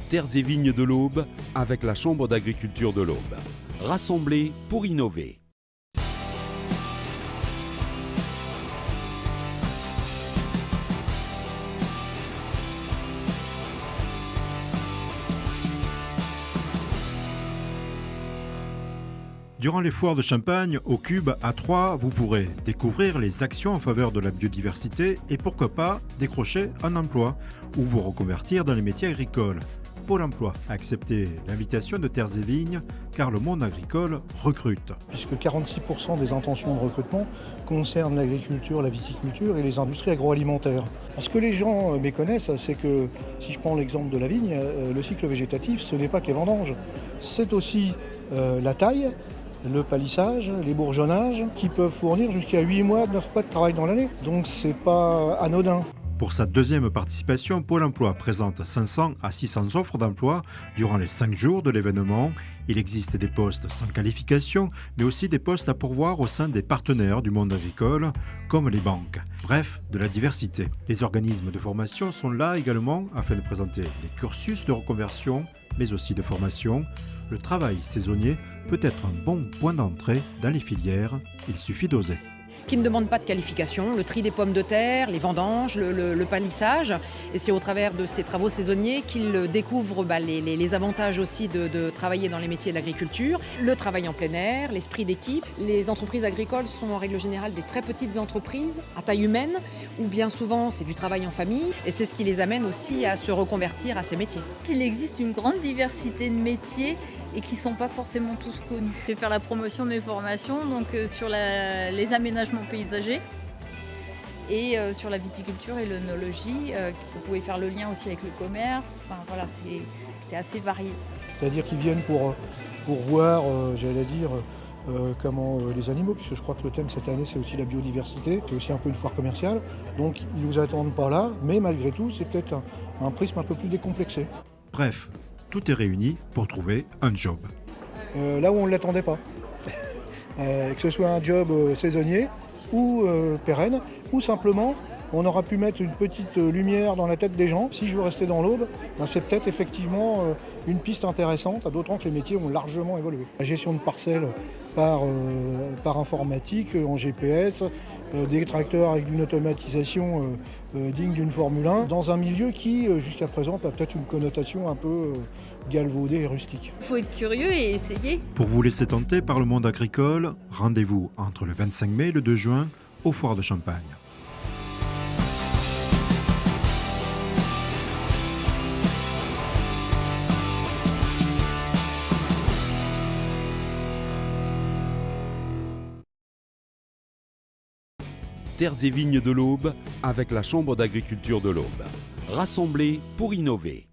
Terres et vignes de l'Aube avec la Chambre d'agriculture de l'Aube. Rassemblés pour innover. Durant les foires de Champagne, au Cube, à Troyes, vous pourrez découvrir les actions en faveur de la biodiversité et pourquoi pas décrocher un emploi ou vous reconvertir dans les métiers agricoles. Pôle emploi a accepté l'invitation de Terres et Vignes car le monde agricole recrute. Puisque 46% des intentions de recrutement concernent l'agriculture, la viticulture et les industries agroalimentaires. Ce que les gens méconnaissent, c'est que, si je prends l'exemple de la vigne, le cycle végétatif, ce n'est pas que les vendanges. C'est aussi la taille, le palissage, les bourgeonnages, qui peuvent fournir jusqu'à 8 mois, 9 mois de travail dans l'année. Donc c'est pas anodin. Pour sa deuxième participation, Pôle emploi présente 500 à 600 offres d'emploi durant les 5 jours de l'événement. Il existe des postes sans qualification, mais aussi des postes à pourvoir au sein des partenaires du monde agricole, comme les banques. Bref, de la diversité. Les organismes de formation sont là également afin de présenter les cursus de reconversion, mais aussi de formation. Le travail saisonnier peut être un bon point d'entrée dans les filières, il suffit d'oser. Qui ne demandent pas de qualification, le tri des pommes de terre, les vendanges, le palissage. Et c'est au travers de ces travaux saisonniers qu'ils découvrent les avantages aussi de travailler dans les métiers de l'agriculture, le travail en plein air, l'esprit d'équipe. Les entreprises agricoles sont en règle générale des très petites entreprises à taille humaine, où bien souvent c'est du travail en famille. Et c'est ce qui les amène aussi à se reconvertir à ces métiers. Il existe une grande diversité de métiers et qui ne sont pas forcément tous connus. Je vais faire la promotion de mes formations donc, sur les aménagements paysagers et sur la viticulture et l'œnologie. Vous pouvez faire le lien aussi avec le commerce. Enfin, voilà, c'est assez varié. C'est-à-dire qu'ils viennent pour voir, j'allais dire, comment les animaux, puisque je crois que le thème cette année c'est aussi la biodiversité, c'est aussi un peu une foire commerciale. Donc ils ne nous attendent pas là, mais malgré tout c'est peut-être un prisme un peu plus décomplexé. Bref, tout est réuni pour trouver un job. Là où on ne l'attendait pas. Que ce soit un job saisonnier ou pérenne, ou simplement on aura pu mettre une petite lumière dans la tête des gens. Si je veux rester dans l'Aube, c'est peut-être effectivement une piste intéressante, d'autant que les métiers ont largement évolué. La gestion de parcelles par informatique, en GPS, des tracteurs avec une automatisation digne d'une Formule 1, dans un milieu qui, jusqu'à présent, a peut-être une connotation un peu galvaudée et rustique. Il faut être curieux et essayer. Pour vous laisser tenter par le monde agricole, rendez-vous entre le 25 mai et le 2 juin aux foires de Champagne. Terres et vignes de l'Aube avec la Chambre d'agriculture de l'Aube. Rassemblés pour innover.